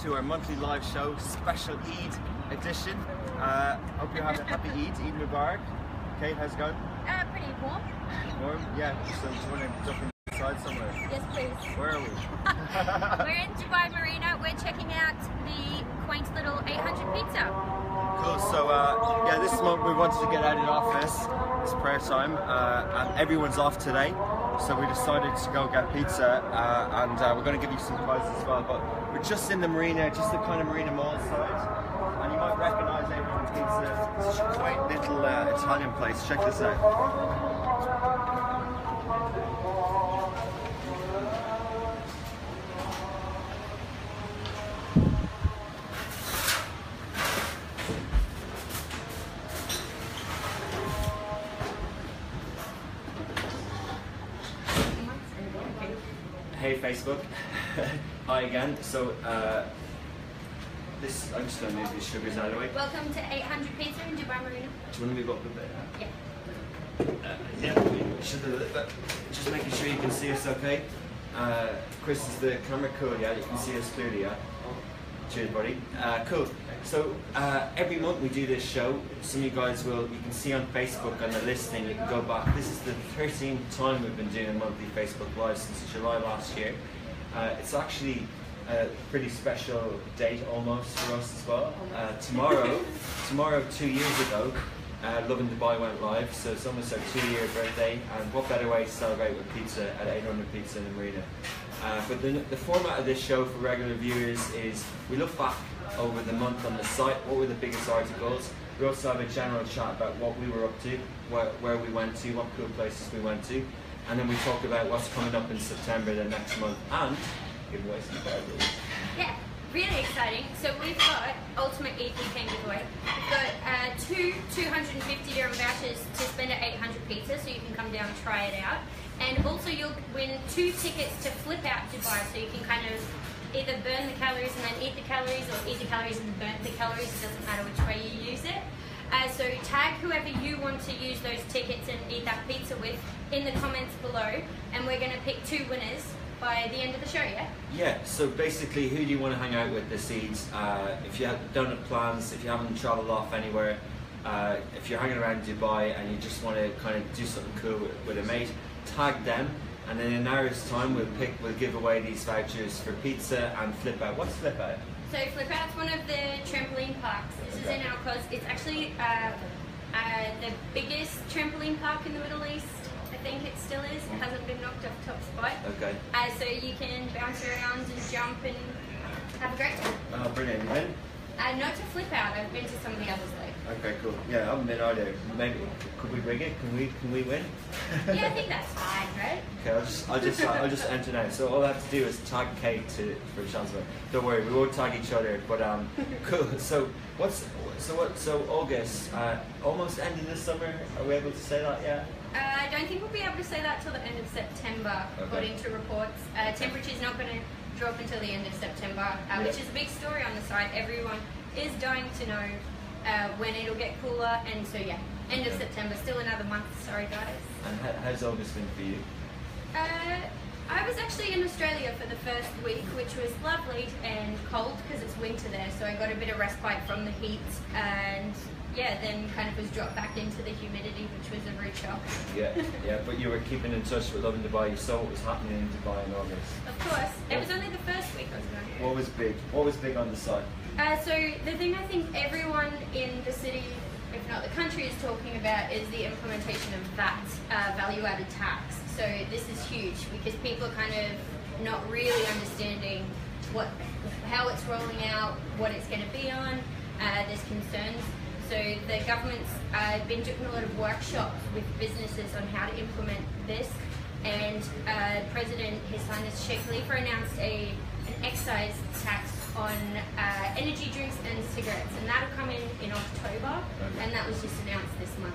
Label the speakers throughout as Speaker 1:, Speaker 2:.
Speaker 1: to our monthly live show, special Eid edition. Hope you're having a happy Eid Mubarak. Kate, how's it going?
Speaker 2: Pretty warm.
Speaker 1: Warm? Yeah, so do you want to jump inside somewhere?
Speaker 2: Yes, please.
Speaker 1: Where are we?
Speaker 2: We're in Dubai Marina. We're checking out the quaint little 800 pizza.
Speaker 1: Cool, so yeah, this month we wanted to get out of the office. It's prayer time, and everyone's off today. So we decided to go get pizza, and we're going to give you some prizes as well. But we're just in the marina, just the kind of marina mall side. And you might recognise everyone's pizza. It's such a quaint little Italian place. Check this out. Hey Facebook, hi again. So this, I'm just going to move these sugars out of the way.
Speaker 2: Welcome to 800 Pizza in Dubai Marina.
Speaker 1: Do you want to move up a bit?
Speaker 2: Yeah.
Speaker 1: Yeah, we should do that. Just making sure you can see us okay. Chris, is the camera cool? Yeah, you can see us clearly, yeah? Cheers, buddy. Cool. So every month we do this show. Some of you guys you can see on Facebook on the listing, you can go back. This is the 13th time we've been doing a monthly Facebook Live since July last year. It's actually a pretty special date almost for us as well. Tomorrow 2 years ago, Lovin Dubai went live, so it's almost our 2-year birthday, and what better way to celebrate with pizza at 800 Pizza in the Marina. But the format of this show for regular viewers is we look back over the month on the site, what were the biggest articles. We also have a general chat about what we were up to, where we went to, what cool places we went to, and then we talk about what's coming up in September the next month, and give away some prizes.
Speaker 2: Yeah, really exciting. So we've got Ultimate Eid Weekend giveaway. We've got two 250 dirham vouchers to spend at 800 Pizza, so you can come down and try it out. And also you'll win 2 tickets to Flip Out Dubai, so you can kind of either burn the calories and then eat the calories, or eat the calories and burn the calories. It doesn't matter which way you use it. So tag whoever you want to use those tickets and eat that pizza with in the comments below, and we're going to pick 2 winners by the end of the show, yeah?
Speaker 1: Yeah, so basically who do you want to hang out with this Eid? If you don't have plans, if you haven't travelled off anywhere, if you're hanging around Dubai and you just want to kind of do something cool with a mate, tag them, and then in an hour's time we'll give away these vouchers for pizza and Flip Out. What's Flip Out?
Speaker 2: So Flip Out's one of the trampoline parks. This is in our coast. It's actually the biggest trampoline park in the Middle East. I think it still is. It hasn't been knocked off top spot.
Speaker 1: Okay.
Speaker 2: So you can bounce around and jump and have a great time.
Speaker 1: Oh, brilliant. When?
Speaker 2: Not to Flip Out. I've been to some of the others though.
Speaker 1: Okay, cool. Yeah, I haven't been either. Maybe could we rig it? Can we win?
Speaker 2: Yeah, I think that's fine, right?
Speaker 1: Okay, I'll just enter now. So all I have to do is tag Kate for a chance of it. Don't worry, we won't tag each other. But cool. So So August, almost end of the summer. Are we able to say that yet?
Speaker 2: I don't think we'll be able to say that till the end of September, according to reports. Temperature's not going to drop until the end of September, which is a big story on the site. Everyone is dying to know when it'll get cooler, and so yeah, end of September, still another month. Sorry guys.
Speaker 1: And how's August been for you?
Speaker 2: I was actually in Australia for the first week, which was lovely and cold because it's winter there, so I got a bit of respite from the heat, and yeah, then kind of was dropped back into the humidity, which was a rude shock. Yeah, but you were keeping in touch with Lovin Dubai. You saw what was happening in Dubai in August. Of course. It was only the first week I was going.
Speaker 1: What was big? What was big on the site?
Speaker 2: So the thing I think everyone in the city, if not the country, is talking about is the implementation of VAT, value-added tax. So this is huge because people are kind of not really understanding how it's rolling out, what it's going to be on. There's concerns. So the government's been doing a lot of workshops with businesses on how to implement this, and President His Highness Sheikh Khalifa announced an excise tax on energy drinks and cigarettes, and that'll come in October, and that was just announced this month.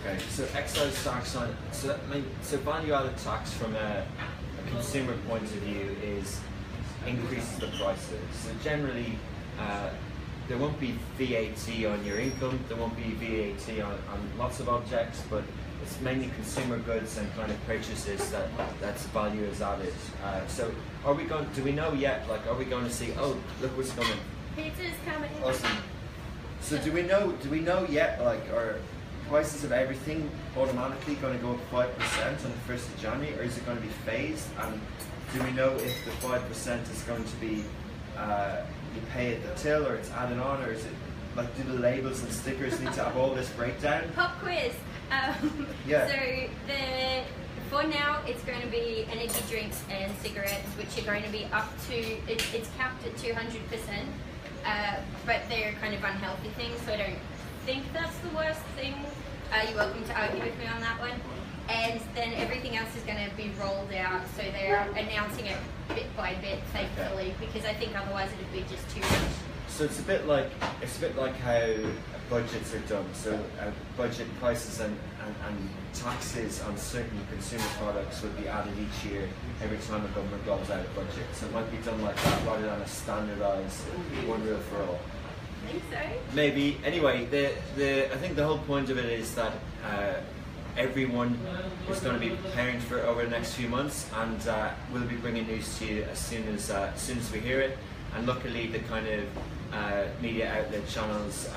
Speaker 1: Okay, so excise tax on, so value-added tax from a consumer point of view increases the prices. So generally, there won't be VAT on your income, there won't be VAT on lots of objects, but it's mainly consumer goods and kind of purchases that's value is added. So are we going? Do we know yet? Like, are we going to see? Oh, look what's coming!
Speaker 2: Pizza's coming.
Speaker 1: Awesome. So do we know? Do we know yet? Like, are prices of everything automatically going to go up 5% on the 1st of January, or is it going to be phased? And do we know if the 5% is going to be you pay at the till, or it's added on, or is it like, do the labels and stickers need to have all this breakdown?
Speaker 2: Pop quiz.
Speaker 1: Yeah.
Speaker 2: So for now, it's going to be energy drinks and cigarettes, which are going to be up to, it's capped at 200%, but they're kind of unhealthy things, so I don't think that's the worst thing. You're welcome to argue with me on that one. And then everything else is going to be rolled out, so they're announcing it bit by bit, thankfully, because I think otherwise it'd be just too much.
Speaker 1: So it's a bit like how budgets are done. So budget prices and taxes on certain consumer products would be added each year every time a government rolls out a budget. So it might be done like that rather than a standardised one rule for all.
Speaker 2: I think so.
Speaker 1: Maybe. Anyway, I think the whole point of it is that everyone is going to be preparing for it over the next few months, and we'll be bringing news to you as soon as we hear it. And luckily, the kind of media outlet channels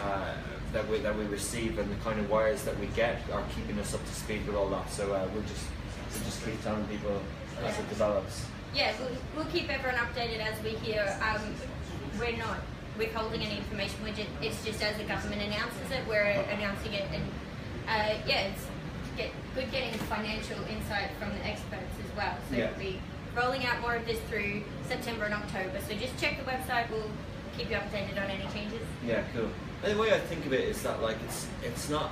Speaker 1: that we receive and the kind of wires that we get are keeping us up to speed with all that. So we'll just keep telling people as it develops.
Speaker 2: Yeah, we'll keep everyone updated as we hear. We're not withholding any information. It's just as the government announces it, we're announcing it, and it's good getting financial insight from the experts as well. So we'll be rolling out more of this through September and October. So just check the website. We'll keep you updated on any changes.
Speaker 1: Yeah, cool. And the way I think of it is that, like, it's not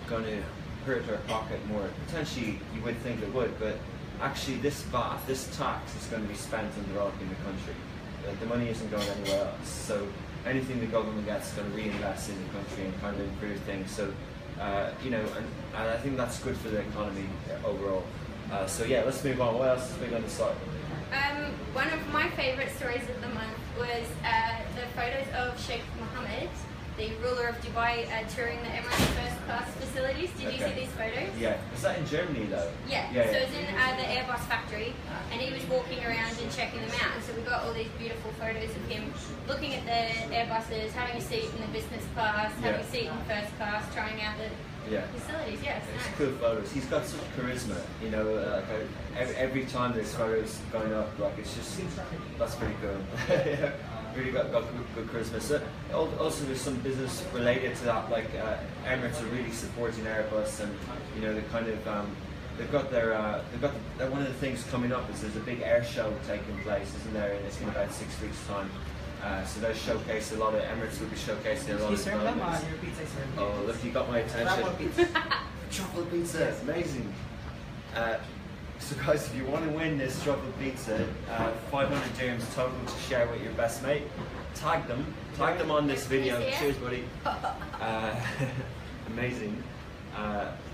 Speaker 1: going to hurt our pocket more. Potentially, you would think it would, but actually, this VAT, this tax, is going to be spent on developing the country. Like, the money isn't going anywhere else. So anything the government gets is going to reinvest in the country and kind of improve things. So and I think that's good for the economy overall. So yeah, let's move on. What else is big on the site?
Speaker 2: One of my favourite stories of the month was the photos of Sheikh Mohammed, the ruler of Dubai, touring the Emirates first class facilities. Did you see these photos?
Speaker 1: Yeah. Was that in Germany though?
Speaker 2: Yeah. So it was in the Airbus factory, and he was walking around and checking them out. And so we got all these beautiful photos of him looking at the Airbuses, having a seat in the business class, having a seat in first class, trying out the facilities. Yeah, it's nice.
Speaker 1: Cool photos. He's got such charisma, every time there's photos going up, like, it's just, that's pretty cool. Really got good charisma. So also there's some business related to that, like Emirates are really supporting Airbus, and the kind of they've got one of the things coming up is there's a big air show taking place, isn't there? And it's in about 6 weeks' time. So they'll showcase a lot of Emirates will be showcasing a lot of developments. Oh, look, you got my attention. Truffle pizza, it's amazing. So guys, if you want to win this truffle pizza, 500 dirhams total to share with your best mate. Tag them on this video. Cheers, buddy. Amazing.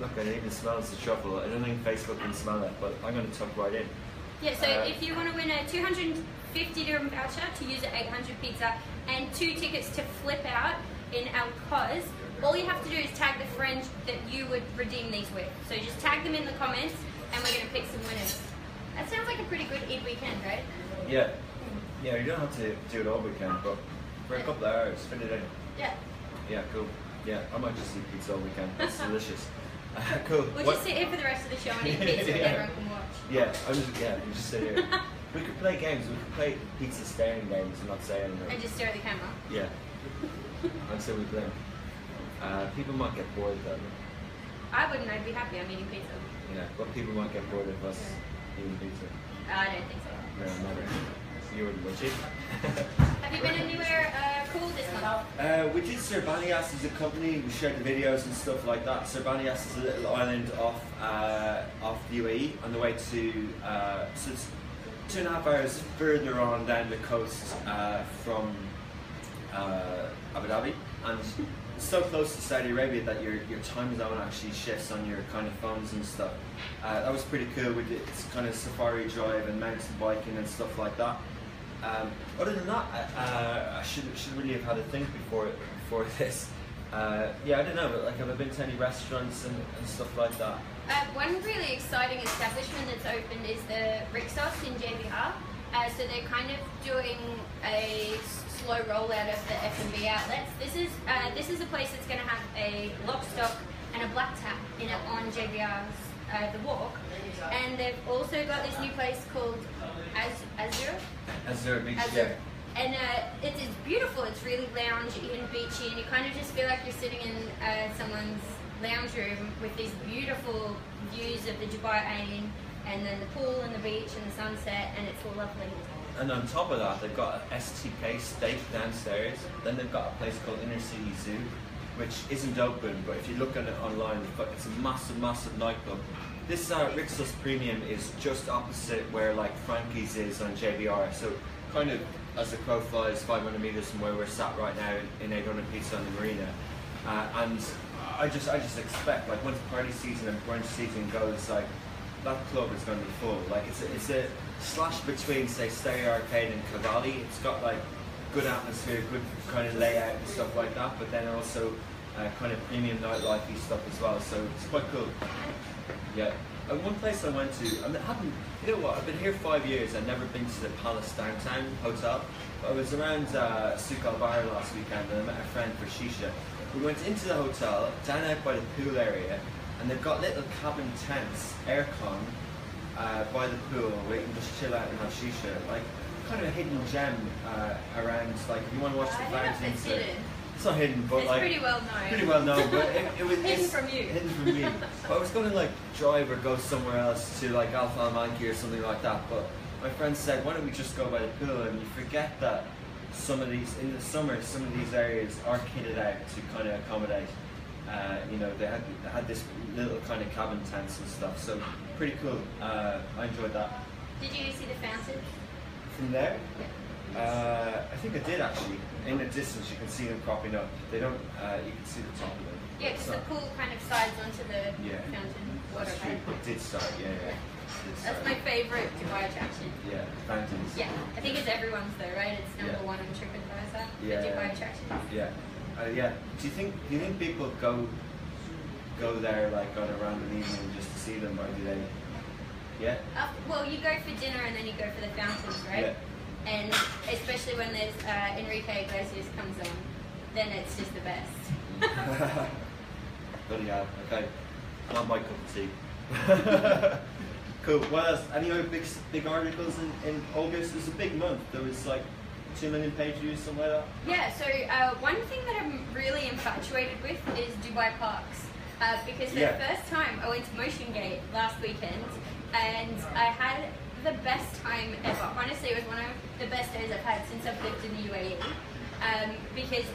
Speaker 1: Look, I didn't even smell the truffle. I don't think Facebook can smell it, but I'm going to tuck right in.
Speaker 2: Yeah, so if you want to win a 250 dirham voucher to use at 800 Pizza and 2 tickets to flip out in Al Cause, all you have to do is tag the friend that you would redeem these with. So just tag them in the comments, and we're going to pick some winners. That sounds like a pretty good Eid weekend, right?
Speaker 1: Yeah. Yeah, you don't have to do it all weekend, but for a couple of hours, fit it in.
Speaker 2: Yeah.
Speaker 1: Yeah, cool. Yeah, I might just eat pizza all weekend. That's delicious. Cool.
Speaker 2: We'll just sit here for the rest of the show and eat pizza and everyone can watch.
Speaker 1: Yeah, we just sit here. We could play games. We could play pizza staring games and not say anything.
Speaker 2: And just stare at the camera.
Speaker 1: Yeah. Until we blink. People might get bored though.
Speaker 2: I wouldn't. I'd be happy. I'm eating pizza.
Speaker 1: Yeah, but people might get bored of us eating pizza.
Speaker 2: I don't think so.
Speaker 1: No, never. You wouldn't, would you?
Speaker 2: Have you been anywhere cool this month?
Speaker 1: We did Serbanias as a company. We shared the videos and stuff like that. Serbanias is a little island off the UAE on the way to. So it's 2.5 hours further on down the coast from Abu Dhabi, and it's so close to Saudi Arabia that your time zone actually shifts on your kind of phones and stuff. That was pretty cool. We did kind of safari drive and mountain biking and stuff like that. Other than that, I should really have had a think before this. Yeah, I don't know, but like, have I been to any restaurants and stuff like that?
Speaker 2: One really exciting establishment that's opened is the Rixos in JBR. So they're kind of doing a slow rollout of the F&B outlets. This is a place that's going to have a lock stock and a black tap in it on JBR's The Walk. And they've also got this new place called
Speaker 1: Azure Beach,
Speaker 2: Azure.
Speaker 1: yeah.
Speaker 2: And it's beautiful. It's really loungy and beachy, and you kind of just feel like you're sitting in someone's lounge room with these beautiful views of the Dubai Ain, and then the pool and the beach and the sunset, and it's all lovely.
Speaker 1: And on top of that, they've got an STK steak downstairs. Then they've got a place called Inner City Zoo, which isn't open, but if you look at it online, it's a massive, massive nightclub. This Rixos Premium is just opposite where like Frankie's is on JBR, so kind of as the crow flies 500 meters from where we're sat right now in 800 Pizza on the marina. And I just expect, like, once party season and brunch season goes, like, that club is going to be full. Like, it's a slash between, say, Stereo Arcade and Cavalli. It's got like good atmosphere, good kind of layout and stuff like that, but then also kind of premium nightlifey stuff as well. So it's quite cool. Yeah. And one place I went to, I haven't, you know what, I've been here 5 years, I've never been to the Palace Downtown Hotel. But I was around Souk Al Bahar last weekend and I met a friend for shisha. We went into the hotel, down out by the pool area, and they've got little cabin tents, aircon, by the pool, where you can just chill out and have shisha. Like, kind of a hidden gem around, like, if you want to watch the fountains. It's not hidden, but
Speaker 2: it's
Speaker 1: like
Speaker 2: pretty well known.
Speaker 1: Pretty well known, but it was
Speaker 2: hidden from you.
Speaker 1: Hidden from me. But I was going to like drive or go somewhere else to like Alpha Al Manki or something like that. But my friend said, why don't we just go by the pool? And you forget that some of these in the summer, some of these areas are kitted out to kind of accommodate. You know, they had this little kind of cabin tents and stuff. So pretty cool. I enjoyed that.
Speaker 2: Did you see the fountain?
Speaker 1: From there?
Speaker 2: Yeah.
Speaker 1: I think I did actually. In the distance, you can see them cropping up. They don't. You can see the top of them.
Speaker 2: Yeah, because the pool kind of sides onto the fountain water.
Speaker 1: That's true. It did start. Yeah.
Speaker 2: That's my favourite Dubai attraction.
Speaker 1: Yeah, fountains.
Speaker 2: Yeah, I think it's everyone's though, right? It's number one on TripAdvisor.
Speaker 1: Yeah.
Speaker 2: The Dubai attractions.
Speaker 1: Yeah. Yeah. Do you think people go there like on a random evening just to see them, or do they? Yeah.
Speaker 2: Well, you go for dinner and then you go for the fountains, right?
Speaker 1: Yeah.
Speaker 2: And especially when there's Enrique Iglesias comes on, then it's just the best.
Speaker 1: Bloody hell. Okay. Not my cup of tea. Cool. What else? Any other big articles in August? It was a big month. There was like 2 million page views, something like that.
Speaker 2: Yeah. So one thing that I'm really infatuated with is Dubai parks. Because for the first time I went to Motion Gate last weekend and I had the best time ever. Honestly, it was one of the best days I've had since I've lived in the UAE. Because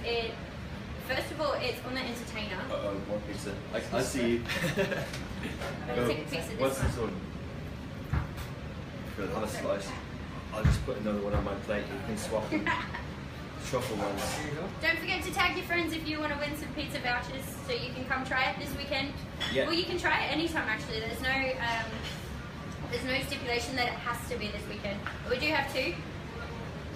Speaker 2: first of all, it's on the entertainer.
Speaker 1: Uh-oh, more pizza. I see you.
Speaker 2: I'm gonna take a piece of this.
Speaker 1: What's this one? Good, have a slice. I'll just put another one on my plate. You can swap them. Truffle ones.
Speaker 2: Don't forget to tag your friends if you want to win some pizza vouchers, so you can come try it this weekend.
Speaker 1: Yeah.
Speaker 2: Well, you can try it anytime actually. There's no stipulation that it has to be this weekend. But we do have two.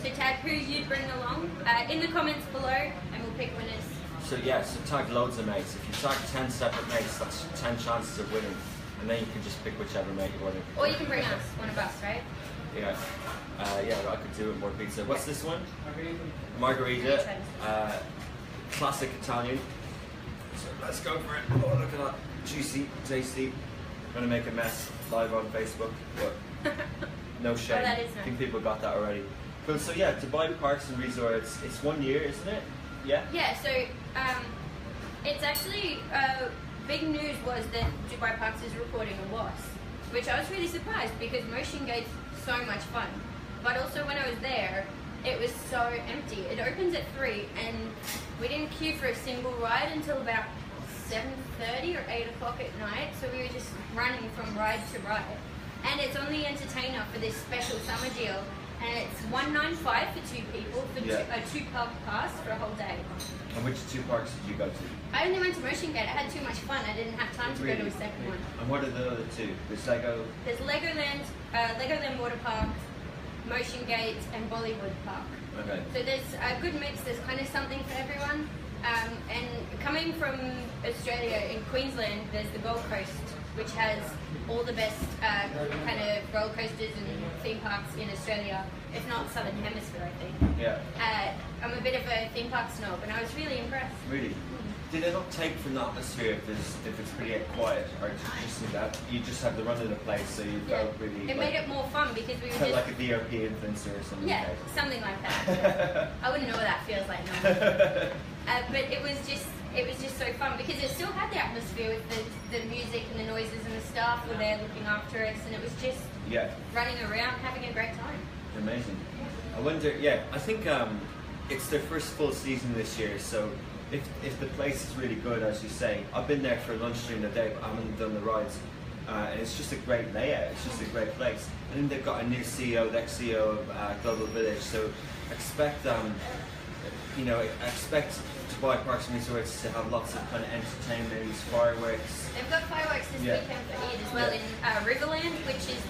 Speaker 2: So tag who you'd bring along in the comments below, and we'll pick winners.
Speaker 1: So tag loads of mates. If you tag 10 separate mates, that's 10 chances of winning, and then you can just pick whichever mate you want to.
Speaker 2: Or you can bring us, one of us, right?
Speaker 1: Yeah. I could do it more pizza. What's this one? Margarita. Classic Italian. So let's go for it. Oh, look at that. Juicy, tasty. I'm gonna make a mess live on Facebook, but no shame.
Speaker 2: Oh, that is nice.
Speaker 1: I think people got that already. Cool. So yeah, Dubai Parks and Resorts. It's 1 year, isn't it? Yeah.
Speaker 2: Yeah. So it's actually big news was that Dubai Parks is reporting a loss, which I was really surprised because Motion Gate's so much fun, but also when I was there, it was so empty. It opens at 3, and we didn't queue for a single ride until about 7:30 or 8 o'clock at night. So we were just running from ride to ride, and it's on the entertainer for this special summer deal. And it's $195 for 2 people for a 2-park pass for a whole day.
Speaker 1: And which 2 parks did you go to?
Speaker 2: I only went to Motion Gate. I had too much fun. I didn't have time to go to a second one.
Speaker 1: And what are the other 2? There's Lego.
Speaker 2: There's Legoland Water Park, Motion Gate, and Bollywood Park.
Speaker 1: Okay.
Speaker 2: So there's a good mix. There's kind of something for everyone. And coming from Australia, in Queensland, there's the Gold Coast, which has all the best kind of roller coasters and theme parks in Australia, if not Southern Hemisphere, I think.
Speaker 1: Yeah.
Speaker 2: I'm a bit of a theme park snob, and I was really impressed.
Speaker 1: Really? Did it not take from the atmosphere if it's pretty quiet, or just that you just have the run of the place, so you felt really?
Speaker 2: It made it more fun because we were just
Speaker 1: like a VRP influencer or something.
Speaker 2: Yeah, something like that. Yeah. I wouldn't know what that feels like now. But it was just so fun because it still had the atmosphere with the music and the noises, and the staff were there looking after us, and it was just running around having a great time.
Speaker 1: Amazing. I wonder. Yeah, I think it's their first full season this year, so. If the place is really good, as you say, I've been there for lunch during the day, but I haven't done the rides. And it's just a great layout. It's just a great place. I think they've got a new CEO, the ex-CEO of Global Village. So expect, expect Dubai Parks and Resorts to have lots of kind of entertainment, fireworks.
Speaker 2: They've got fireworks this weekend for Eid as well in Riverland, which is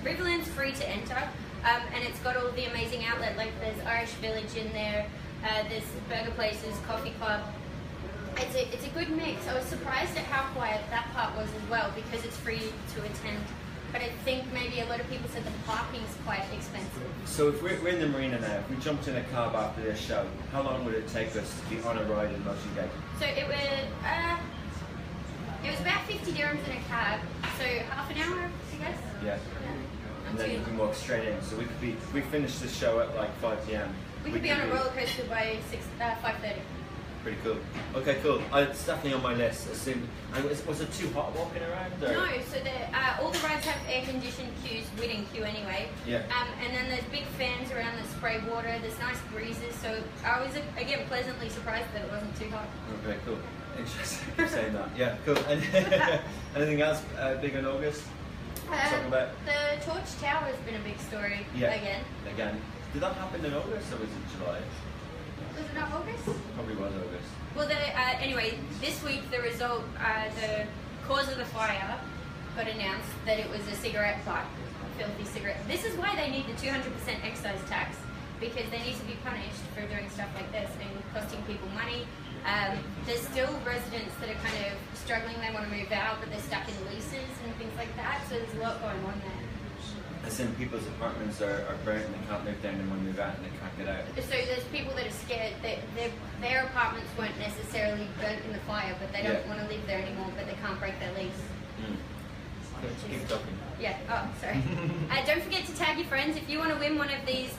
Speaker 2: Riverland's free to enter, and it's got all the amazing outlet. Like there's Irish Village in there. There's burger places, coffee club. It's a good mix. I was surprised at how quiet that part was as well because it's free to attend. But I think maybe a lot of people said the parking's quite expensive.
Speaker 1: So if we're in the marina now, if we jumped in a cab after this show, how long would it take us to be on a ride in Motion Gate?
Speaker 2: So it was about 50 dirhams in a cab, so half an hour, I guess.
Speaker 1: Yeah. And then you can walk straight in. So we finished the show at like 5 p.m.
Speaker 2: We could be on a roller coaster by 5:30.
Speaker 1: Pretty cool. Okay, cool. It's definitely on my list. And was it too hot walking around? Or?
Speaker 2: No, so all the rides have air-conditioned queues, waiting queue anyway.
Speaker 1: Yeah.
Speaker 2: And then there's big fans around that spray water. There's nice breezes. So I was again pleasantly surprised that it wasn't too hot.
Speaker 1: Okay, cool. Interesting for saying that. Yeah, cool. And anything else big in August? Talking about
Speaker 2: the Torch Tower has been a big story. Again.
Speaker 1: Did that happen in August or was it July?
Speaker 2: Was it not August?
Speaker 1: Probably was August.
Speaker 2: Well, anyway, this week the result, the cause of the fire got announced that it was a cigarette butt, filthy cigarette. This is why they need the 200% excise tax, because they need to be punished for doing stuff like this and costing people money. There's still residents that are kind of struggling. They want to move out, but they're stuck in leases and things like that. So there's a lot going on there.
Speaker 1: As in people's apartments are burnt and they can't live there and they want to move out and they can't get out.
Speaker 2: So there's people that are scared that their apartments weren't necessarily burnt in the fire, but they don't want to live there anymore, but they can't break their lease.
Speaker 1: Keep talking.
Speaker 2: Yeah, oh, sorry. Don't forget to tag your friends if you want to win one of these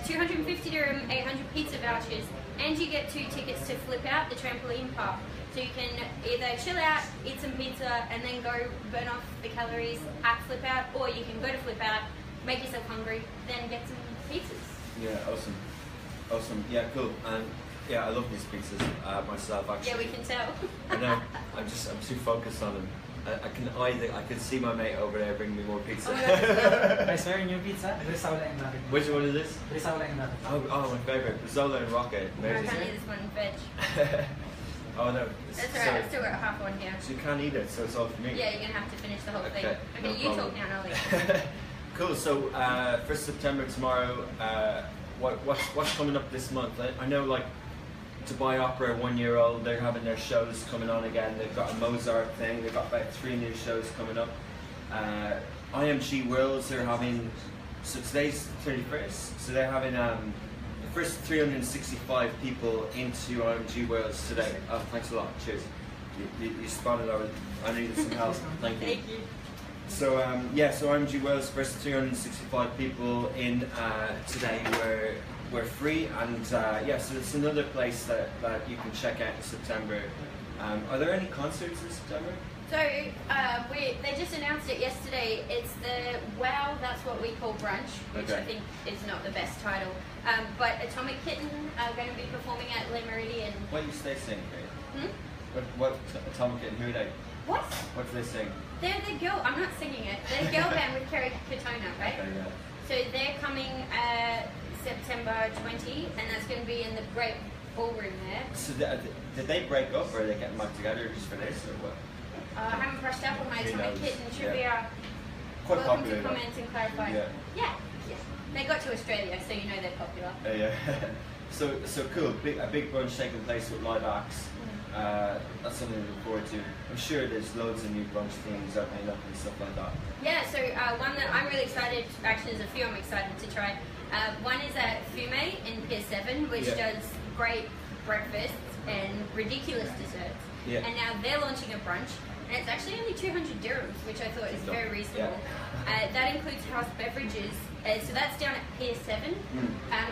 Speaker 2: 250 dirham 800 pizza vouchers, and you get 2 tickets to Flip Out, the trampoline park. So you can either chill out, eat some pizza, and then go burn off the calories at Flip Out, or you can go to Flip Out, make yourself hungry, then get some pizzas.
Speaker 1: Yeah, awesome. Yeah, cool. And yeah, I love these pizzas myself. Actually.
Speaker 2: Yeah, we can tell.
Speaker 1: I know. I'm too focused on them. I can see my mate over there bringing me more pizza.
Speaker 3: Guys, wearing your pizza.
Speaker 1: Which one is this?
Speaker 3: Oh,
Speaker 1: my favourite. Zola and Rocket.
Speaker 2: Apparently this one veg.
Speaker 1: Oh no.
Speaker 2: That's alright, I've still got half one here.
Speaker 1: So you can't eat it, so it's all for me.
Speaker 2: Yeah, you're going to have to finish the whole thing.
Speaker 1: Okay,
Speaker 2: Okay,
Speaker 1: no
Speaker 2: you
Speaker 1: problem.
Speaker 2: talk now and I'll eat.
Speaker 1: Cool, so 1st September tomorrow, what's coming up this month? I know like Dubai Opera 1 year old, they're having their shows coming on again. They've got a Mozart thing, they've got about 3 new shows coming up. IMG Worlds, they're having, so today's 31st, so they're having the first 365 people into IMG Worlds today. Oh, thanks a lot, cheers. You spotted I needed some help, thank you.
Speaker 2: Thank you.
Speaker 1: So so IMG Worlds, first 365 people in today were free, and so it's another place that you can check out in September. Are there any concerts in September?
Speaker 2: So they just announced it yesterday. It's the Wow, That's What We Call Brunch, which I think is not the best title. But Atomic Kitten are going to be performing at Le Meridian.
Speaker 1: What do you stay singing, Kate? What Atomic Kitten, who are they?
Speaker 2: What?
Speaker 1: What do they sing?
Speaker 2: They're the girl, I'm not singing it, they're the girl band with Kerry Katona, right?
Speaker 1: Okay, yeah.
Speaker 2: So they're coming September 20, and that's going to be in the Great Ballroom there.
Speaker 1: So did they break up, or are they getting back together just for this, or what?
Speaker 2: I haven't brushed up on my Atomic Kitten trivia.
Speaker 1: Yeah. Quite
Speaker 2: Welcome
Speaker 1: popular.
Speaker 2: to comment and clarify.
Speaker 1: Yeah.
Speaker 2: Yeah. They got to Australia, so you know they're popular.
Speaker 1: Yeah. So cool. A big brunch taking place with live acts. That's something to look forward to. I'm sure there's loads of new brunch things opening up and stuff like that.
Speaker 2: Yeah, so one that I'm really excited, actually there's a few I'm excited to try. One is at Fume in Pier 7, which does great breakfasts and ridiculous desserts.
Speaker 1: Yeah.
Speaker 2: And now they're launching a brunch, and it's actually only 200 dirhams, which I thought is very reasonable.
Speaker 1: Yeah.
Speaker 2: That includes house beverages, so that's down at Pier 7.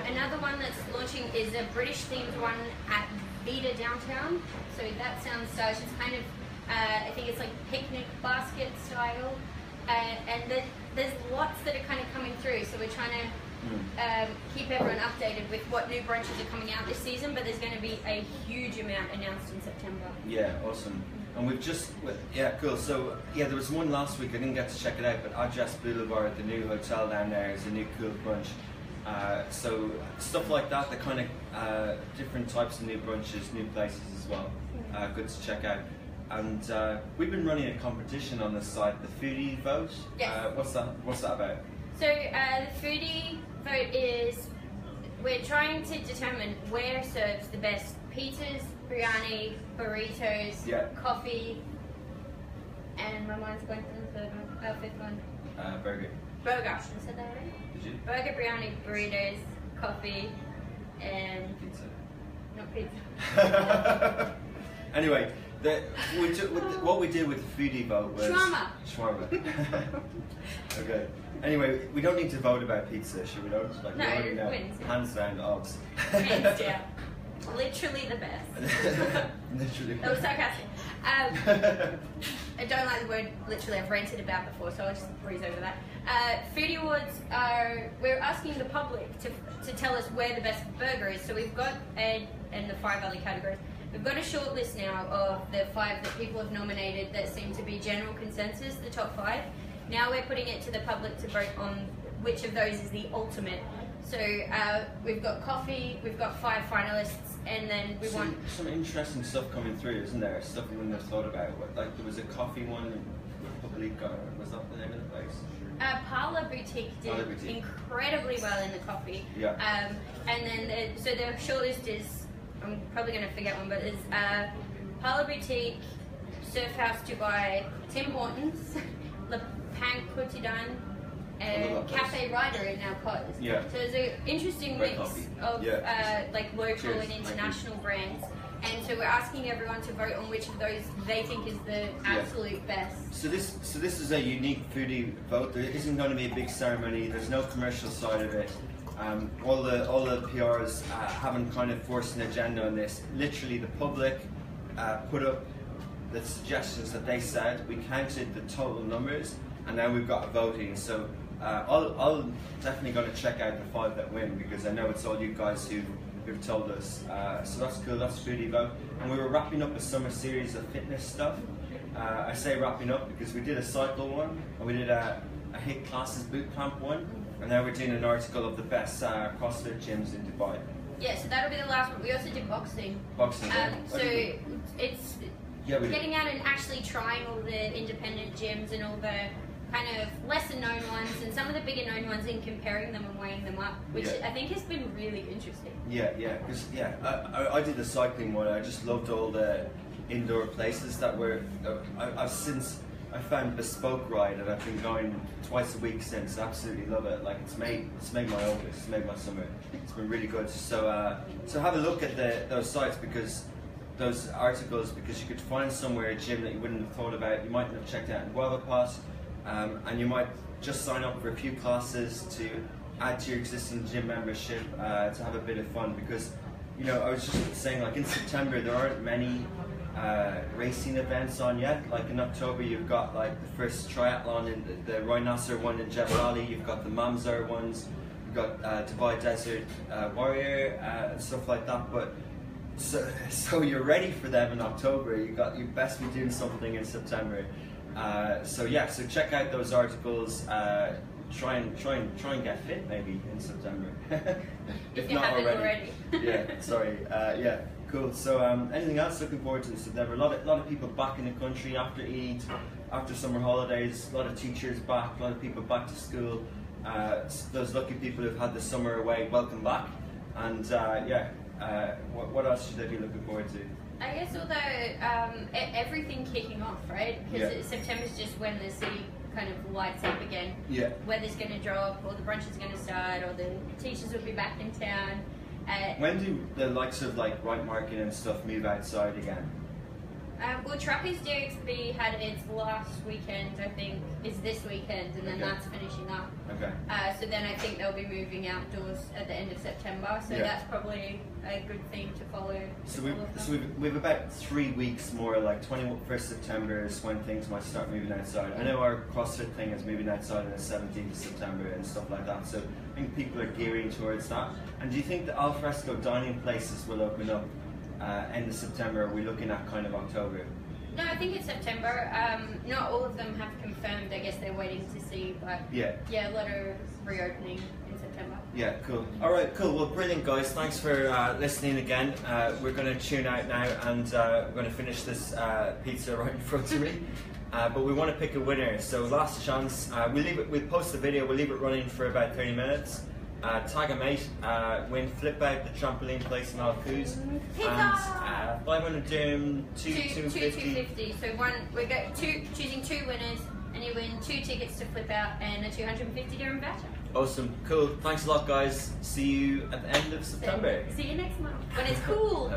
Speaker 2: Another one that's launching is a British themed one at Vita downtown. So that sounds stylish. It's kind of, I think it's like picnic basket style. And there's lots that are kind of coming through. So we're trying to keep everyone updated with what new brunches are coming out this season, but there's going to be a huge amount announced in September.
Speaker 1: Yeah, awesome. And we've just, yeah, cool. So, yeah, there was one last week, I didn't get to check it out, but Adjas Boulevard, the new hotel down there, is a new cool brunch. So, stuff like that, the kind of different types of new brunches, new places as well. Good to check out. And we've been running a competition on the site, the Foodie Vote.
Speaker 2: Yes.
Speaker 1: What's that about?
Speaker 2: So, the Foodie Vote is, we're trying to determine where serves the best pizzas, biryani, burritos, coffee, and my mind's going for the fifth one.
Speaker 1: Burger.
Speaker 2: Burger. I said that already?
Speaker 1: Did you?
Speaker 2: Burger, biryani, burritos, coffee, and
Speaker 1: Pizza.
Speaker 2: not pizza.
Speaker 1: Anyway, what we did with the Foodie Vote was shawarma. Okay. Anyway, we don't need to vote about pizza, should we? Don't? Like,
Speaker 2: No,
Speaker 1: we already know.
Speaker 2: wins.
Speaker 1: Hands down, odds.
Speaker 2: Hands down. Literally the best.
Speaker 1: Literally.
Speaker 2: That was sarcastic. I don't like the word literally. I've ranted about before, so I'll just breeze over that. Foodie Awards we're asking the public to tell us where the best burger is. So we've got, and the 5 other categories. We've got a short list now of the 5 that people have nominated that seem to be general consensus, the top 5. Now we're putting it to the public to vote on which of those is the ultimate. So we've got coffee, we've got 5 finalists, and then we want
Speaker 1: some interesting stuff coming through, isn't there? Stuff we wouldn't have thought about. Like there was a coffee one in Republic. Was that the name of the place?
Speaker 2: Parlour Boutique did incredibly well in the coffee.
Speaker 1: Yeah.
Speaker 2: And then so the shortlist is, I'm probably going to forget one, but it's Parlour Boutique, Surf House Dubai, Tim Hortons, Le Pan Quotidien, and Cafe Rider in our cos.
Speaker 1: Yeah.
Speaker 2: So it's an interesting
Speaker 1: Great
Speaker 2: mix
Speaker 1: coffee.
Speaker 2: of like local and international brands. And so we're asking everyone to vote on which of those they think is the absolute best.
Speaker 1: So this is a unique foodie vote. There isn't going to be a big ceremony. There's no commercial side of it. All the PRs haven't kind of forced an agenda on this. Literally, the public put up the suggestions that they said. We counted the total numbers, and now we've got a voting. So I'll definitely going to check out the 5 that win, because I know it's all you guys who've told us. So that's cool. That's Foodie Vote. And we were wrapping up a summer series of fitness stuff. I say wrapping up because we did a cycle one, and we did a HIIT classes boot camp one, and now we're doing an article of the best CrossFit gyms in Dubai.
Speaker 2: Yeah, so that'll be the last one. We also did boxing.
Speaker 1: Boxing.
Speaker 2: So it's getting out and actually trying all the independent gyms and all the kind of lesser known ones and some of the bigger known ones, and comparing them and weighing them up, which I think has been really interesting.
Speaker 1: Because I did the cycling one. I just loved all the indoor places that were. I found Bespoke Ride, and I've been going twice a week since. I absolutely love it. Like it's made my August, it's made my summer. It's been really good. So have a look at those sites, because those articles, because you could find somewhere a gym that you wouldn't have thought about. You mightn't have checked out in Guavapas, and you might just sign up for a few classes to add to your existing gym membership to have a bit of fun. Because I was just saying, like in September there aren't many racing events on yet. Like in October you've got like the first triathlon in the Roy Nasser one in Jebel Ali, you've got the Mamzar ones, you've got Dubai Desert Warrior and stuff like that. But so you're ready for them in October. You best be doing something in September. So check out those articles. Try and get fit maybe in September.
Speaker 2: if you haven't already.
Speaker 1: Cool. So anything else looking forward to in September? A lot of people back in the country after Eid, after summer holidays. A lot of teachers back. A lot of people back to school. Those lucky people who've had the summer away, welcome back. And what else should they be looking forward to?
Speaker 2: I guess everything kicking off, right? Because September's just when the city kind of lights up again.
Speaker 1: Yeah.
Speaker 2: Weather's going to drop, or the brunch is going to start, or the teachers will be back in town.
Speaker 1: When do the likes of like Right Market and stuff move outside again?
Speaker 2: Well, Truckers DXB had its last weekend, I think, is this weekend, and then that's finishing up.
Speaker 1: Okay.
Speaker 2: So then I think they'll be moving outdoors at the end of September, so that's probably a good thing to follow.
Speaker 1: So we've about 3 weeks more, like 21st September is when things might start moving outside. I know our CrossFit thing is moving outside on the 17th of September and stuff like that, so I think people are gearing towards that. And do you think the alfresco dining places will open up end of September? Are we looking at kind of October?
Speaker 2: No, I think it's September. Not all of them have confirmed. I guess they're waiting to see, but yeah, a lot of reopening in September.
Speaker 1: Yeah, cool. All right, cool. Well, brilliant, guys. Thanks for listening again. We're going to tune out now, and we're going to finish this pizza right in front of me. But we want to pick a winner. So last chance. We'll post the video. We'll leave it running for about 30 minutes. Tag a mate, win flip out the trampoline place in Alcuz, and 500 dirham, 250.
Speaker 2: So we're choosing 2 winners, and you win 2 tickets to flip out and a 250 dirham voucher.
Speaker 1: Awesome, cool. Thanks a lot, guys. See you at the end of September.
Speaker 2: See you next month when it's cool.